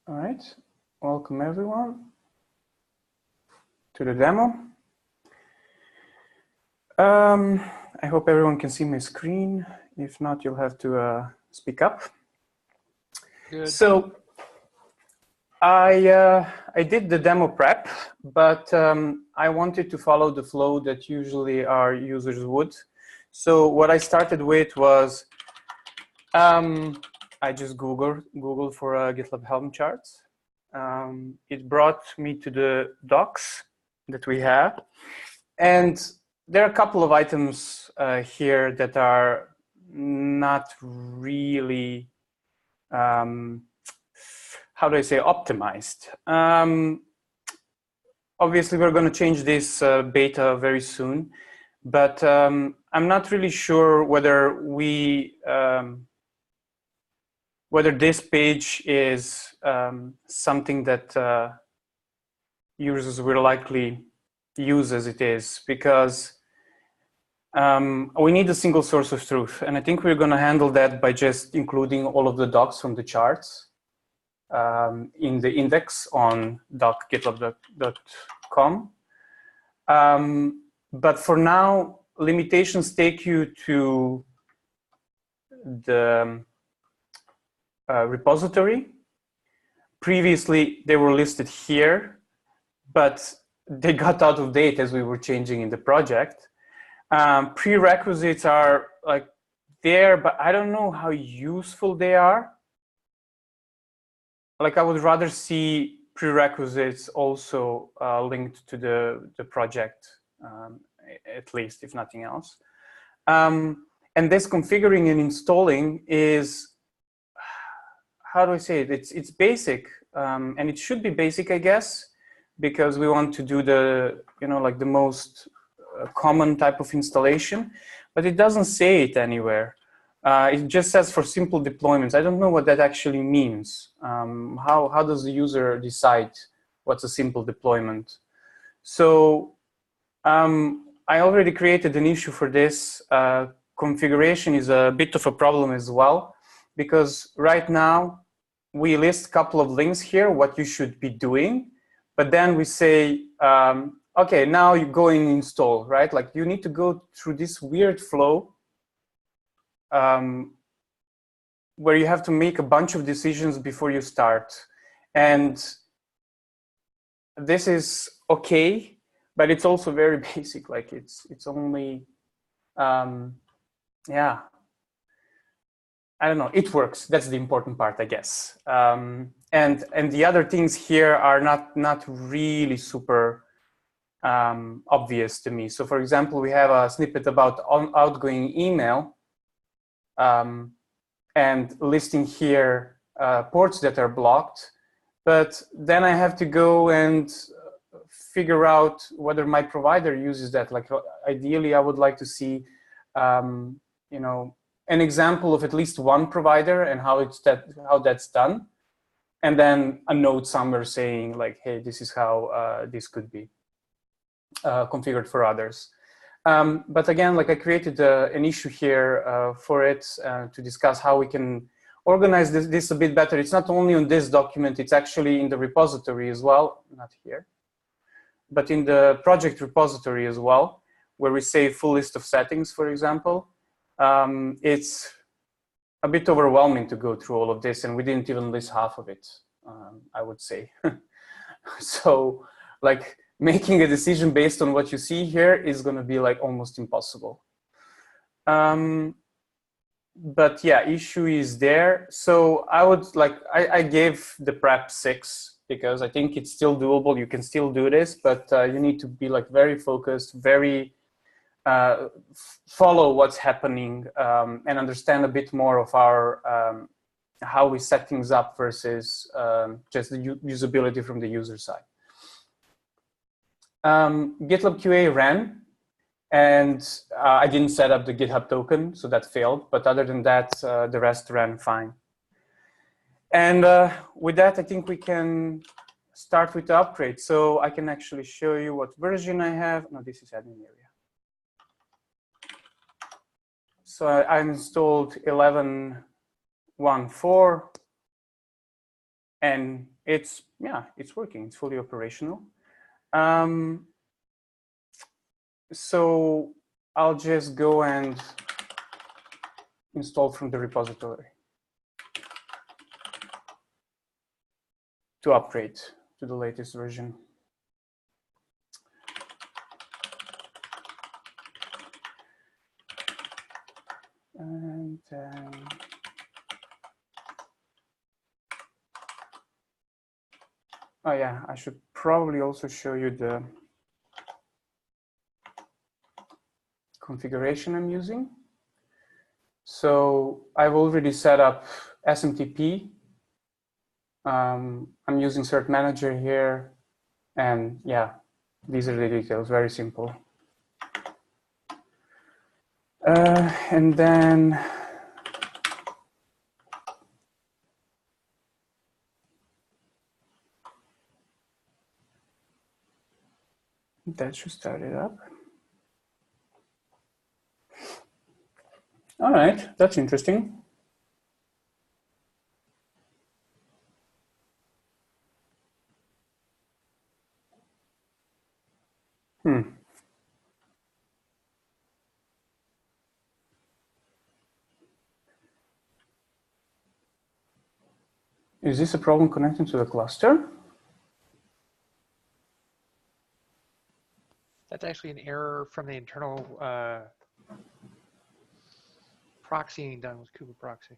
All right, welcome everyone to the demo. I hope everyone can see my screen. If not, you'll have to speak up. Good. So I did the demo prep, but I wanted to follow the flow that usually our users would. So what I started with was I just Googled for GitLab Helm charts. It brought me to the docs that we have. And there are a couple of items here that are not really, how do I say, optimized. Obviously, we're going to change this beta very soon, but I'm not really sure whether whether this page is something that users will likely use as it is, because we need a single source of truth. And I think we're going to handle that by just including all of the docs from the charts in the index on doc.gitlab.com. But for now, limitations take you to the repository. Previously, they were listed here, but they got out of date as we were changing in the project. Prerequisites are like there, but I don't know how useful they are. Like I would rather see prerequisites also linked to the project, at least, if nothing else. And this configuring and installing is, how do I say it? It's basic, and it should be basic, I guess, because we want to do the, like the most common type of installation, but it doesn't say it anywhere. It just says for simple deployments. I don't know what that actually means. How does the user decide what's a simple deployment? So I already created an issue for this. Configuration is a bit of a problem as well, because right now we list a couple of links here, what you should be doing, but then we say, okay, now you go and install, right? Like you need to go through this weird flow where you have to make a bunch of decisions before you start. And this is okay, but it's also very basic. Like it's only, yeah, I don't know, it works. That's the important part, I guess. And the other things here are not really super obvious to me. So for example, we have a snippet about outgoing email and listing here ports that are blocked. But then I have to go and figure out whether my provider uses that. Like ideally, I would like to see, an example of at least one provider and how that's done. And then a note somewhere saying like, hey, this is how this could be configured for others. But again, like I created an issue here for it to discuss how we can organize this a bit better. It's not only on this document, it's actually in the repository as well, not here, but in the project repository as well, where we say full list of settings, for example. It's a bit overwhelming to go through all of this, and we didn't even list half of it, I would say. So like making a decision based on what you see here is going to be like almost impossible. But yeah, issue is there. So I would like, I gave the prep 6 because I think it's still doable. You can still do this, but you need to be like very focused, very follow what's happening and understand a bit more of our how we set things up versus just the usability from the user side. GitLab QA ran, and I didn't set up the GitHub token, so that failed. But other than that, the rest ran fine. And with that, I think we can start with the upgrade. So I can actually show you what version I have. No, this is admin area. So I installed 11.1.4 and it's working. It's fully operational. So I'll just go and install from the repository to upgrade to the latest version. And then oh yeah, I should probably also show you the configuration I'm using. So I've already set up SMTP. I'm using Cert Manager here, and yeah, these are the details, very simple. And then that should start it up. All right, that's interesting. Is this a problem connecting to the cluster? That's actually an error from the internal proxying done with Kuberproxy.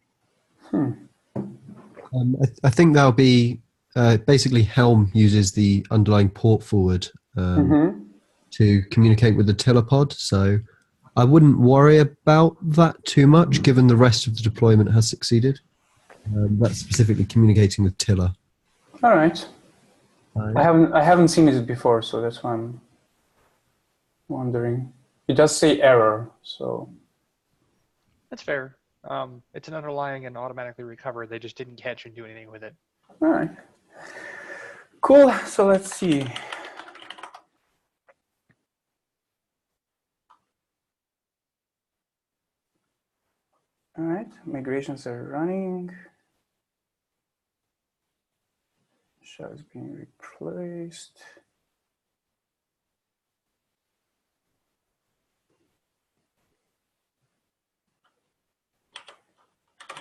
I think that'll be basically Helm uses the underlying port forward to communicate with the tiller pod. So I wouldn't worry about that too much, given the rest of the deployment has succeeded. That's specifically communicating with tiller. All right. I haven't seen it before, so that's why I'm wondering. It does say error, so That's fair. It's an underlying and automatically recover. They just didn't catch and do anything with it. all right. Cool. So let's see. All right, migrations are running. Shell is being replaced.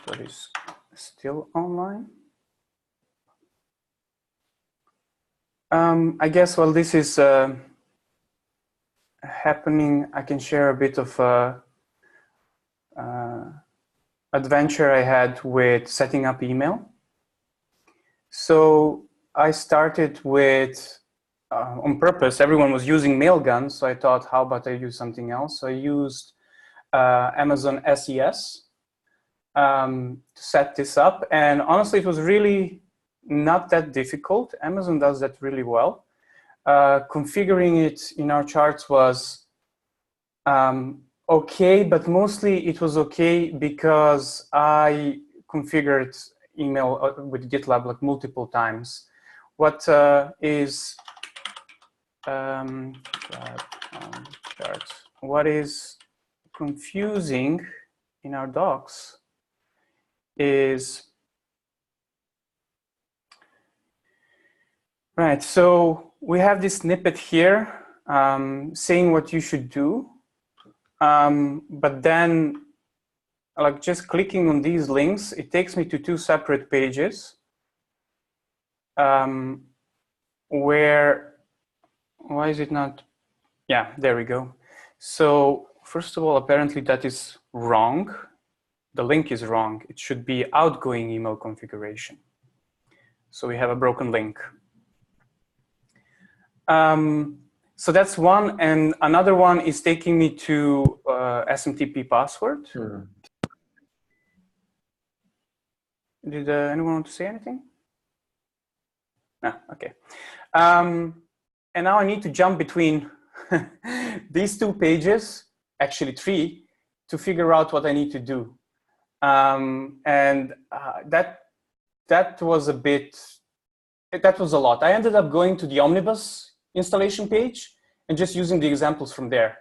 But is still online. I guess while this is happening, I can share a bit of adventure I had with setting up email. So I started with, on purpose, everyone was using Mailgun, so I thought, how about I use something else? So I used Amazon SES to set this up. And honestly, it was really not that difficult. Amazon does that really well. Configuring it in our charts was okay, but mostly it was okay because I configured email with GitLab like multiple times. What is charts? What is confusing in our docs is right. So we have this snippet here saying what you should do. But then, like just clicking on these links, it takes me to two separate pages where, why is it not? Yeah, there we go. So first of all, apparently that is wrong. The link is wrong. It should be outgoing email configuration. So we have a broken link. So that's one, and another one is taking me to SMTP password. Sure. Did anyone want to say anything? No, okay. And now I need to jump between these two pages, actually three, to figure out what I need to do. That was a bit, that was a lot. I ended up going to the Omnibus installation page and just using the examples from there,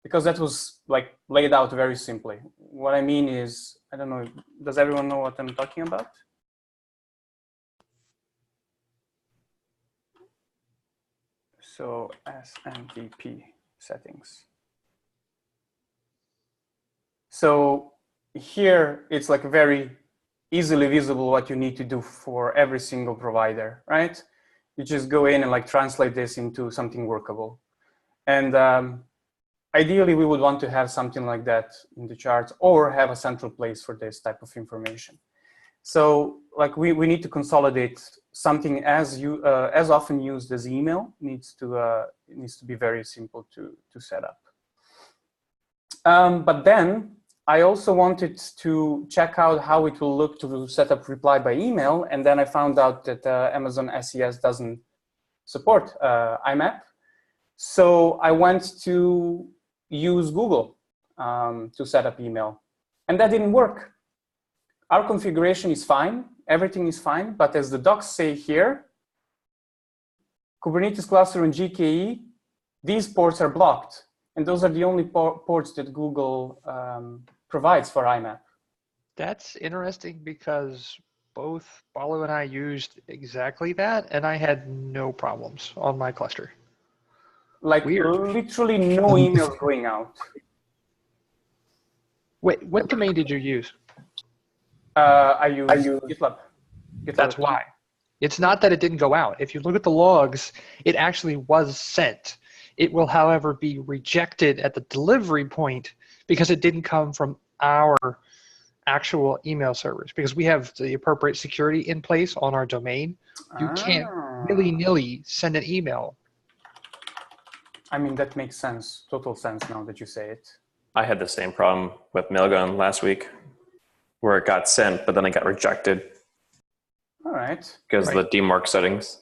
because that was like laid out very simply. What I mean is, I don't know, does everyone know what I'm talking about? So SMTP settings. So here it's like very easily visible what you need to do for every single provider, right? You just go in and like translate this into something workable. And ideally we would want to have something like that in the charts or have a central place for this type of information. So like we need to consolidate something as often used as email. It needs to be very simple to set up. But then I also wanted to check out how it will look to set up reply by email. And then I found out that Amazon SES doesn't support IMAP. So I went to use Google to set up email. And that didn't work. Our configuration is fine. Everything is fine. But as the docs say here, Kubernetes cluster and GKE, these ports are blocked. And those are the only ports that Google provides for IMAP. That's interesting because both Balu and I used exactly that, and I had no problems on my cluster. Like Weird. Literally no emails going out. Wait, what domain did you use? I use GitLab. That's why. It's not that it didn't go out. If you look at the logs, it actually was sent. It will, however, be rejected at the delivery point because it didn't come from our actual email servers, because we have the appropriate security in place on our domain. You can't willy-nilly send an email. I mean, that makes sense, total sense now that you say it. I had the same problem with Mailgun last week where it got sent, but then it got rejected. All right. Because of the DMARC settings.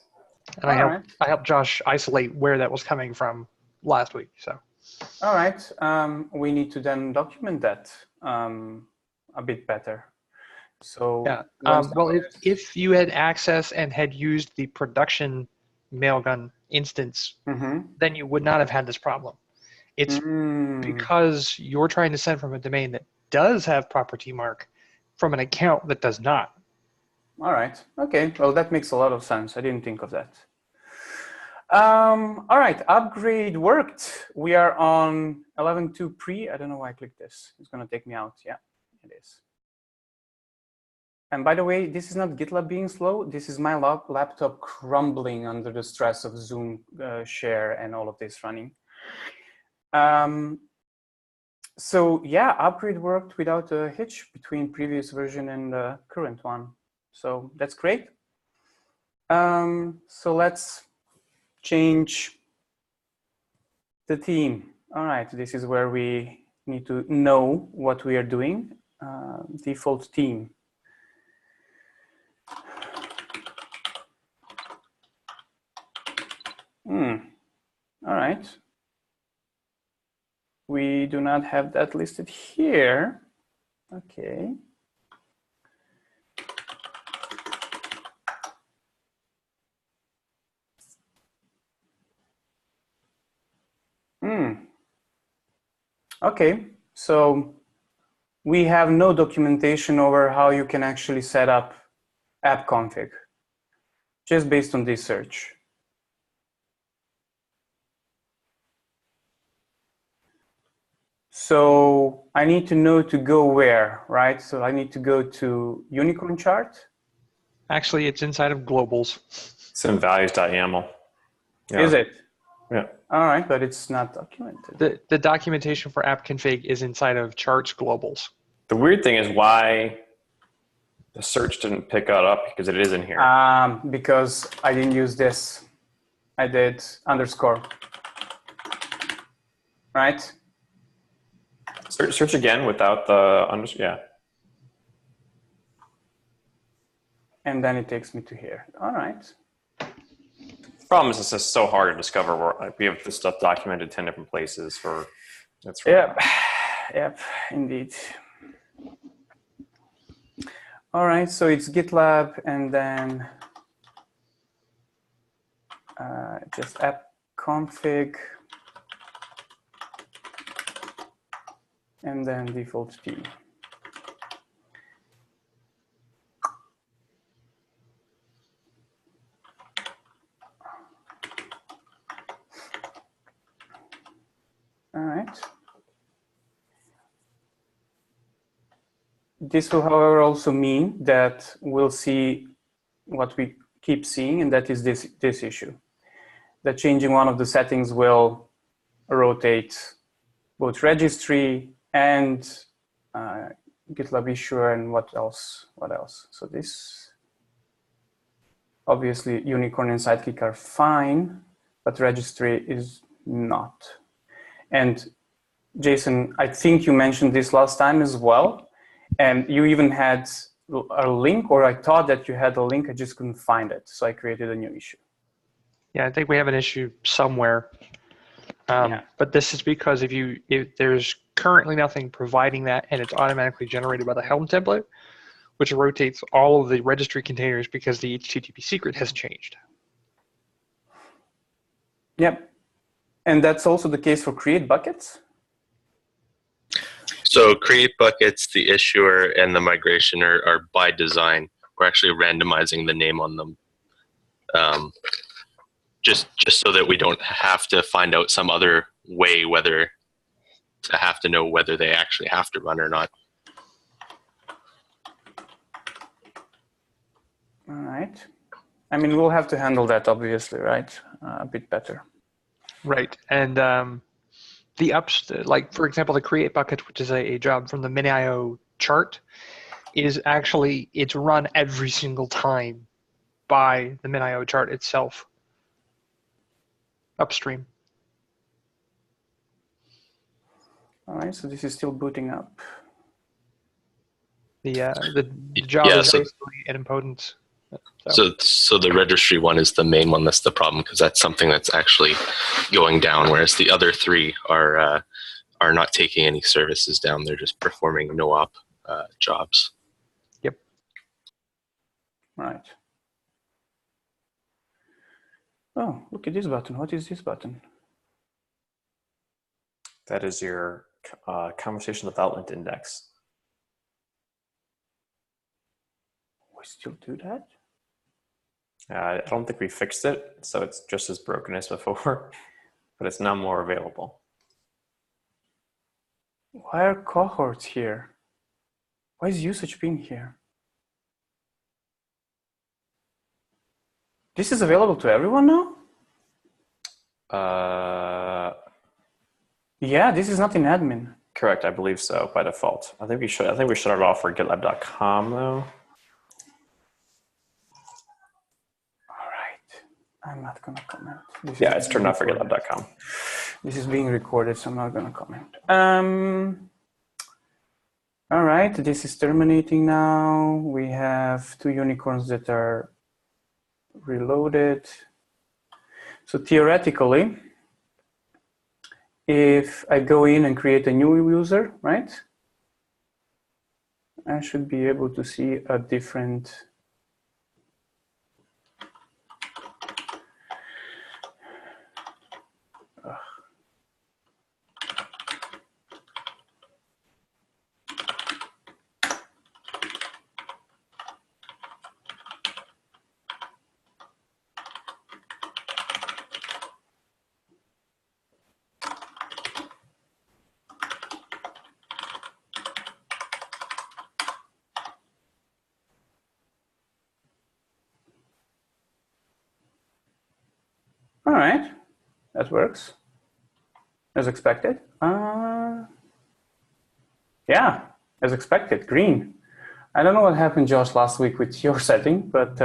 And I helped Josh isolate where that was coming from last week. So. All right. We need to then document that a bit better. So yeah. Well, if you had access and had used the production Mailgun instance, then you would not have had this problem. It's because you're trying to send from a domain that does have proper DMARC from an account that does not. All right. Okay. Well, that makes a lot of sense. I didn't think of that. All right. Upgrade worked. We are on 11.2 pre. I don't know why I clicked this. It's going to take me out. Yeah, it is. And by the way, this is not GitLab being slow. This is my laptop crumbling under the stress of Zoom share and all of this running. So yeah, upgrade worked without a hitch between previous version and the current one. So that's great. So let's change the theme. All right, this is where we need to know what we are doing. Default theme. All right. We do not have that listed here. Okay. Okay, so we have no documentation over how you can actually set up app config, just based on this search. So I need to know to go where, right? So I need to go to Unicorn chart. Actually, it's inside of globals. It's in values.yaml. Yeah. Is it? Yeah. All right, but it's not documented. The documentation for app config is inside of charts globals. The weird thing is why the search didn't pick it up, because it is in here. Because I didn't use this. I did underscore. Right? Search again without the underscore. Yeah. And then it takes me to here. All right. The problem is it's just so hard to discover where we have this stuff documented 10 different places for. That's right. Yep. Yep. Indeed. All right. So it's GitLab and then just app config. And then default theme. All right. This will, however, also mean that we'll see what we keep seeing, and that is this issue. That changing one of the settings will rotate both registry and GitLab issuer and what else? So this, obviously Unicorn and Sidekick are fine, but registry is not. And Jason, I think you mentioned this last time as well. And you even had a link, or I thought that you had a link, I just couldn't find it. So I created a new issue. Yeah, I think we have an issue somewhere. Yeah. But this is because if there's currently nothing providing that, and it's automatically generated by the Helm template, which rotates all of the registry containers because the HTTP secret has changed. Yep. And that's also the case for create buckets? So create buckets, the issuer, and the migration are by design. We're actually randomizing the name on them. Just so that we don't have to find out some other way whether to have to know whether they actually have to run or not. All right. I mean, we'll have to handle that, obviously, right? A bit better. Right. And like, for example, the create bucket, which is a job from the MinIO chart, is actually, it's run every single time by the MinIO chart itself upstream. All right, so this is still booting up. The job Yeah, is so- basically idempotent. So the registry one is the main one that's the problem, because that's something that's actually going down, whereas the other three are not taking any services down. They're just performing no-op jobs. Yep. Right. Oh, look at this button. What is this button? That is your conversation development index. We still do that? I don't think we fixed it, so it's just as broken as before, but it's now more available. Why are cohorts here? Why is usage ping here? This is available to everyone now? Yeah, this is not in admin. Correct, I believe so by default. I think we shut it off for GitLab.com though. All right, I'm not gonna comment. Yeah, it's turned off for GitLab.com. This is being recorded, so I'm not gonna comment. All right, this is terminating now. We have 2 unicorns that are reloaded. So theoretically, if I go in and create a new user, right? I should be able to see a different All right, that works as expected. Yeah, as expected, green. I don't know what happened, Josh, last week with your setting, but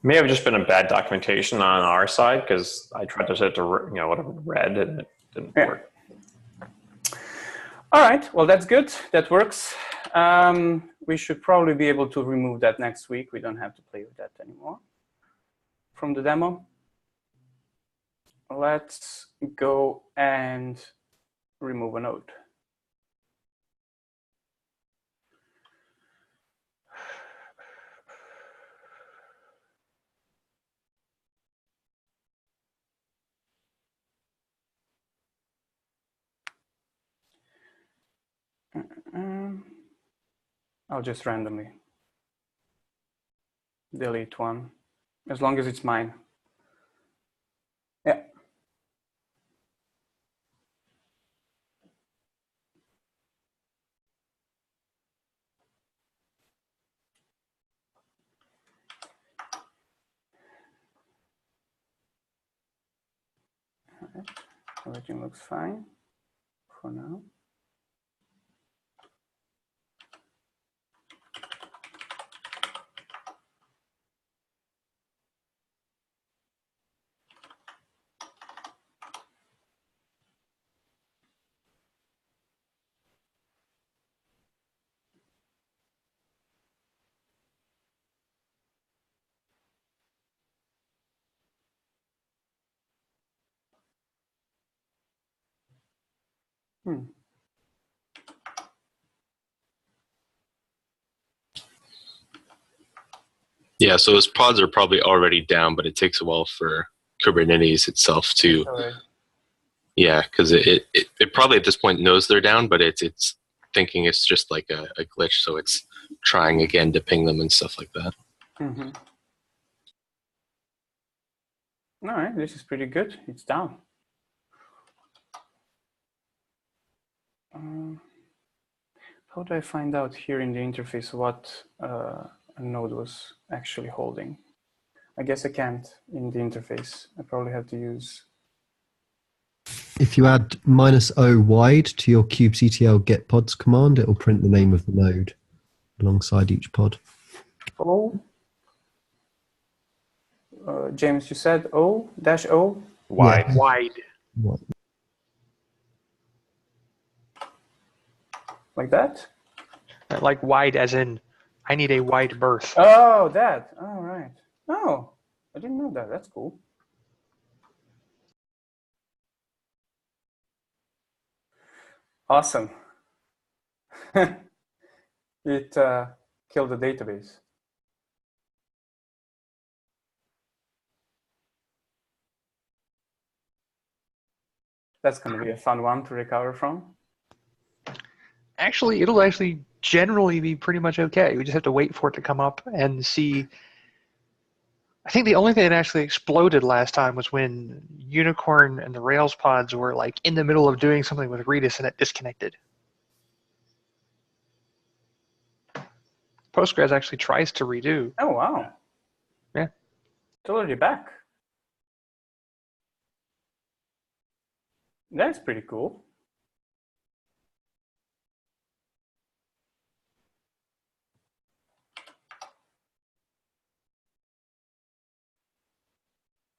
May have just been a bad documentation on our side because I tried to set it to whatever red and it didn't work. All right, well, that's good. That works. We should probably be able to remove that next week. We don't have to play with that anymore from the demo. Let's go and remove a node. I'll just randomly delete one, as long as it's mine. Yeah. Everything looks fine for now. Yeah, so his pods are probably already down, but it takes a while for Kubernetes itself to. Sorry. Yeah, because it probably at this point knows they're down, but it's thinking it's just like a glitch, so it's trying again to ping them and stuff like that. Mm-hmm. All right, this is pretty good. It's down. How do I find out here in the interface what a node was actually holding? I guess I can't in the interface. I probably have to use. If you add -o wide to your kubectl get pods command, it will print the name of the node alongside each pod. O. James, you said O -O? Wide. Yeah. Wide. Like that? Like wide as in, I need a wide berth. Oh, that. All right. Oh, I didn't know that. That's cool. Awesome. It killed the database. That's going to be a fun one to recover from. Actually, it'll actually generally be pretty much okay. We just have to wait for it to come up and see. I think the only thing that actually exploded last time was when Unicorn and the Rails pods were like in the middle of doing something with Redis and it disconnected. Postgres actually tries to redo. Oh, wow. Yeah. It's already back. That's pretty cool.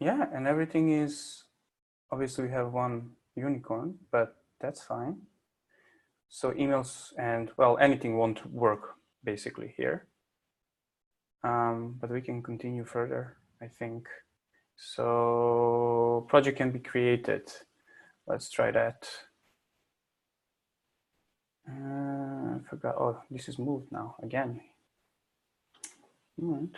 Yeah, and everything is, obviously we have one Unicorn, but that's fine. So emails and, well, anything won't work basically here. But we can continue further, I think. So project can be created. Let's try that. I forgot, oh, this is moved now again. All right.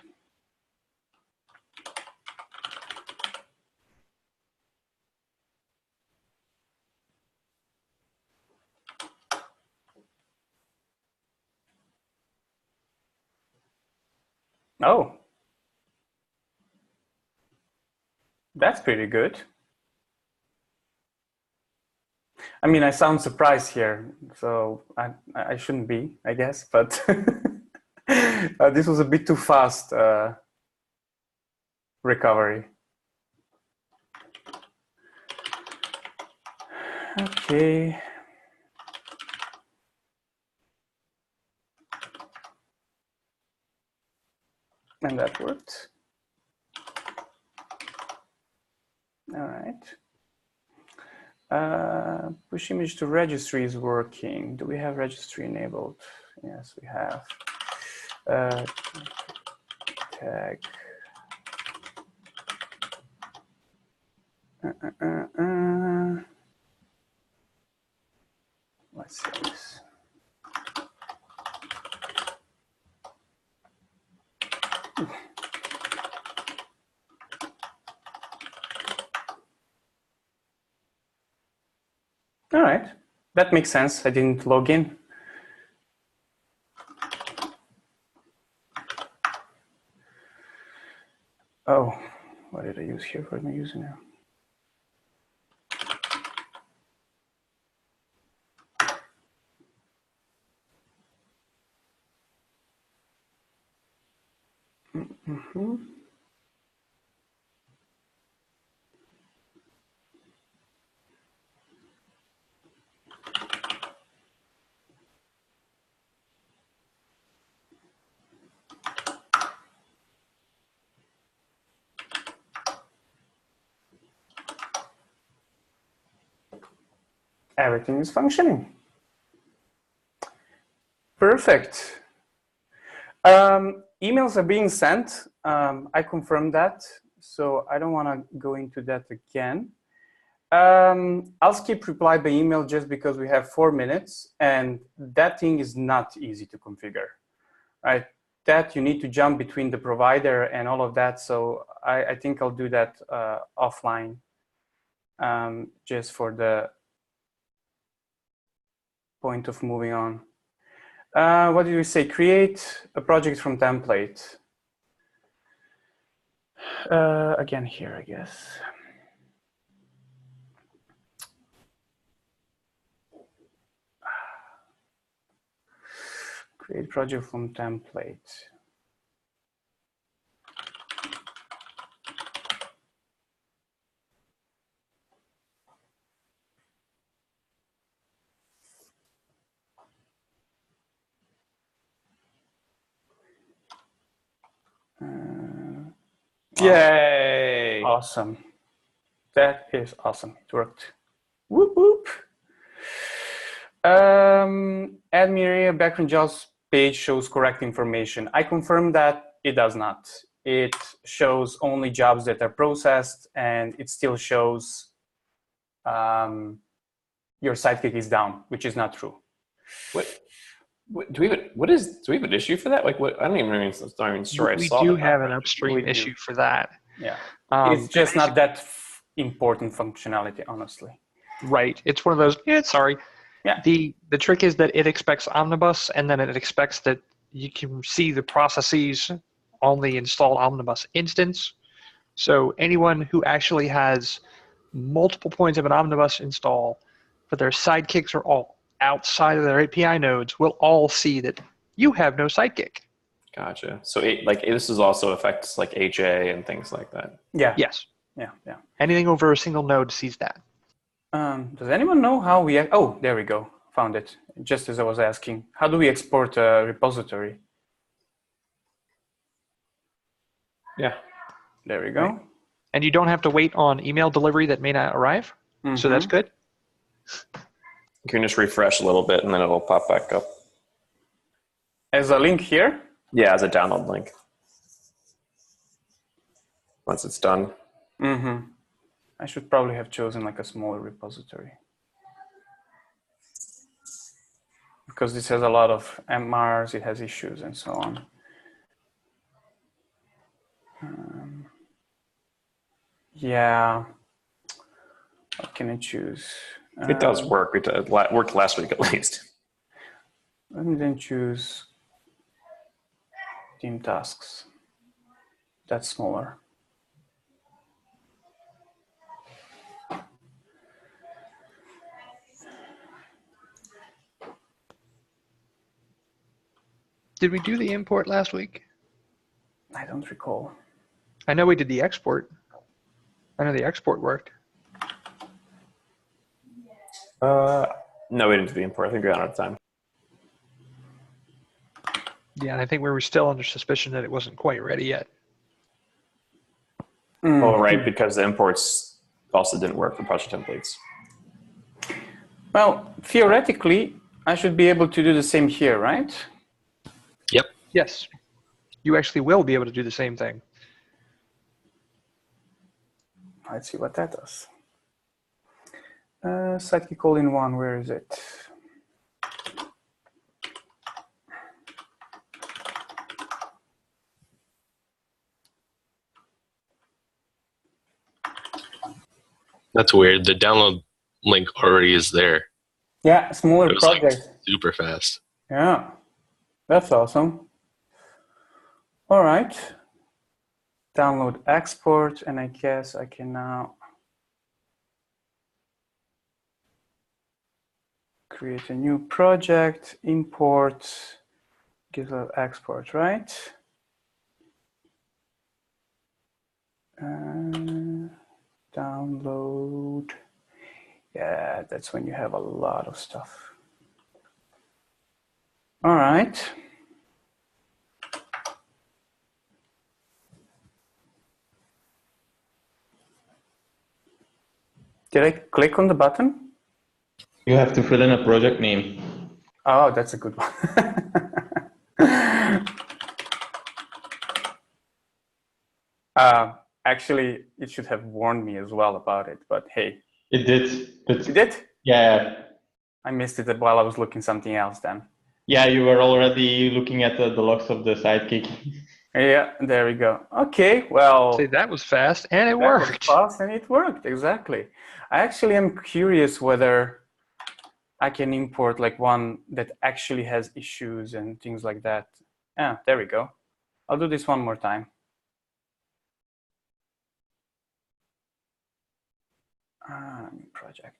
Oh, that's pretty good. I mean, I sound surprised here, so I shouldn't be, I guess, but this was a bit too fast recovery. Okay. And that worked. All right. Push image to registry is working. Do we have registry enabled? Yes, we have. Tag. Let's see this. All right, that makes sense. I didn't log in. Oh, what did I use here for my username? everything is functioning. Perfect. Emails are being sent. I confirmed that, so I don't want to go into that again. I'll skip reply by email just because we have 4 minutes, and that thing is not easy to configure, right? That you need to jump between the provider and all of that. So I think I'll do that offline, just for the point of moving on. What did we say? Create a project from template. Again here, I guess. Create project from template. Yay! Awesome. That is awesome. It worked. Whoop whoop. Add Mireia background jobs page shows correct information. I confirm that it does not. It shows only jobs that are processed, and it still shows your sidekick is down, which is not true. Do we have an issue for that? Like, what? I don't even sure I saw that. We do have an upstream issue for that. Yeah, it's just not that important functionality, honestly. Right. It's one of those. Yeah, sorry. Yeah. The trick is that it expects Omnibus, and then it expects that you can see the processes on the installed Omnibus instance. So anyone who actually has multiple points of an Omnibus install, but their sidekicks are all outside of their API nodes, will all see that you have no sidekick. Gotcha. So this is also affects like HA and things like that. Yeah. Yes. Yeah. Anything over a single node sees that. Does anyone know how we? Oh, there we go. Found it. Just as I was asking, how do we export a repository? Yeah. There we go. Right. And you don't have to wait on email delivery that may not arrive. Mm-hmm. So that's good. You can just refresh a little bit and then it'll pop back up. As a link here? Yeah, as a download link. Once it's done. Mm-hmm. I should probably have chosen like a smaller repository, because this has a lot of MRs, it has issues and so on. Yeah. What can I choose? It does work. It worked last week at least. Let me then choose team tasks. That's smaller. Did we do the import last week? I don't recall. I know we did the export. I know the export worked. No, we didn't do the import. I think we ran out of time. Yeah, and I think we were still under suspicion that it wasn't quite ready yet. Oh, right, because the imports also didn't work for project templates. Well, theoretically, I should be able to do the same here, right? Yep. Yes. You actually will be able to do the same thing. Let's see what that does. Sidekick all-in-one, where is it? That's weird. The download link already is there. Yeah, smaller project. Like super fast. Yeah, that's awesome. All right. Download export, and I guess I can now create a new project, import, GitLab export, right? Download. Yeah, that's when you have a lot of stuff. All right. Did I click on the button? You have to fill in a project name. Oh, that's a good one. Actually, it should have warned me as well about it, but hey. It did. But It did? yeah. I missed it while I was looking something else then. Yeah, you were already looking at the logs of the sidekick. Yeah, there we go. Okay, well. See, that was fast, and it That worked. was fast and it worked, exactly. I actually am curious whether I can import like one that actually has issues and things like that. Yeah, there we go. I'll do this one more time. New project.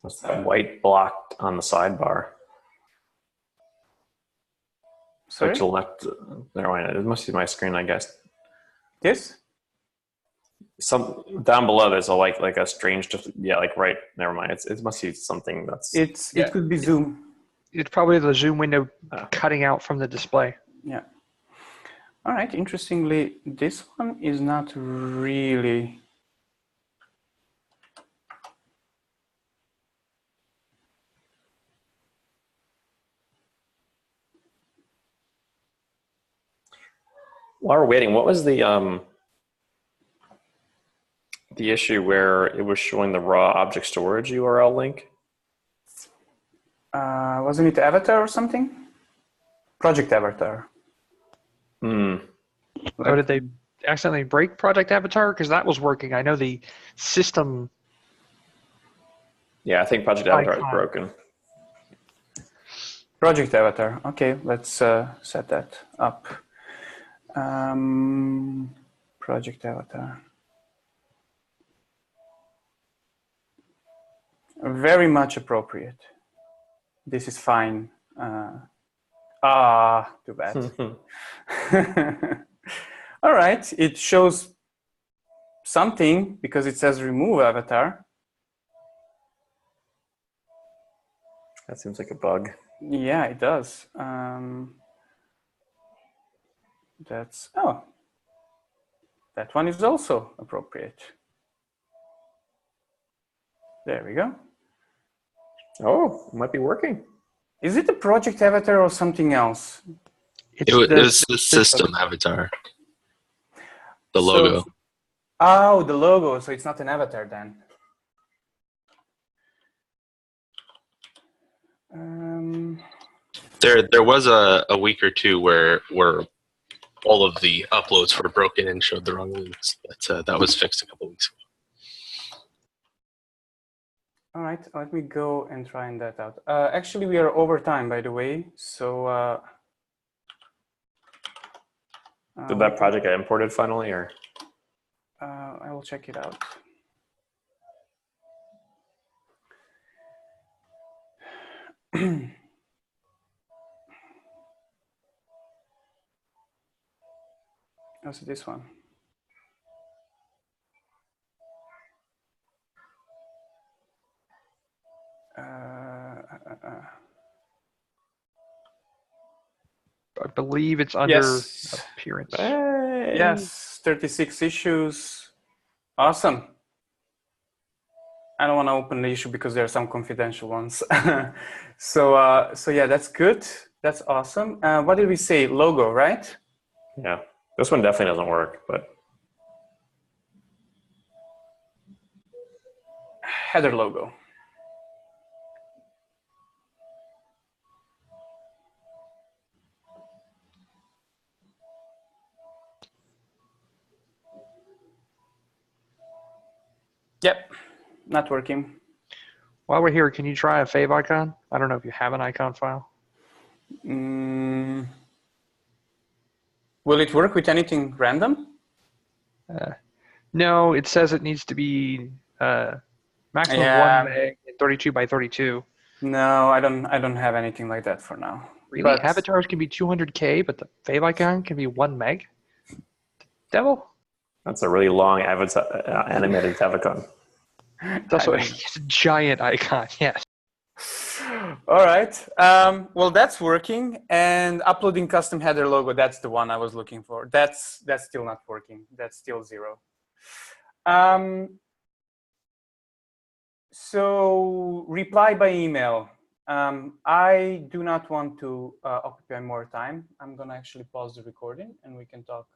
What's that white block on the sidebar? Sorry? To the left. Never mind. It must be my screen, I guess. This? Some down below. There's a like a strange. Yeah, like right. Never mind. It must be something that's. It could be Zoom. It's probably the Zoom window cutting out from the display. Yeah. All right. Interestingly, this one is not really. While we're waiting, what was the issue where it was showing the raw object storage URL link? Wasn't it Avatar or something? Project Avatar. Oh, did they accidentally break Project Avatar? Because that was working. I know the system. Yeah, I think Project Avatar is broken. Project Avatar. Okay, let's set that up. Project Avatar. Very much appropriate. This is fine. Too bad. All right, it shows something because it says remove avatar. That seems like a bug. Yeah, it does. That one is also appropriate. There we go. Oh, it might be working. Is it the project avatar or something else? It was the system avatar. The logo. Oh, the logo. So it's not an avatar then. There was a week or two where all of the uploads were broken and showed the wrong links, but that was fixed a couple weeks ago. All right, let me go and try that out. Actually, we are over time, by the way. So did that project get imported finally, or? I will check it out. Also this one. I believe it's under appearance. Hey. Yes, 36 issues. Awesome. I don't want to open the issue because there are some confidential ones. So yeah, that's good. That's awesome. What did we say? Logo, right? Yeah, this one definitely doesn't work, but. Header logo. Yep, not working. While we're here, can you try a fave icon? I don't know if you have an icon file. Will it work with anything random? No, it says it needs to be maximum 1 meg and 32 by 32. No, I don't have anything like that for now. Really? But Avatars can be 200K, but the favicon can be 1 meg? Devil? That's a really long animated favicon. It's also it's a giant icon, yes. All right. Well, that's working. And uploading custom header logo, that's the one I was looking for. That's still not working. That's still 0. So reply by email. I do not want to occupy more time. I'm going to actually pause the recording and we can talk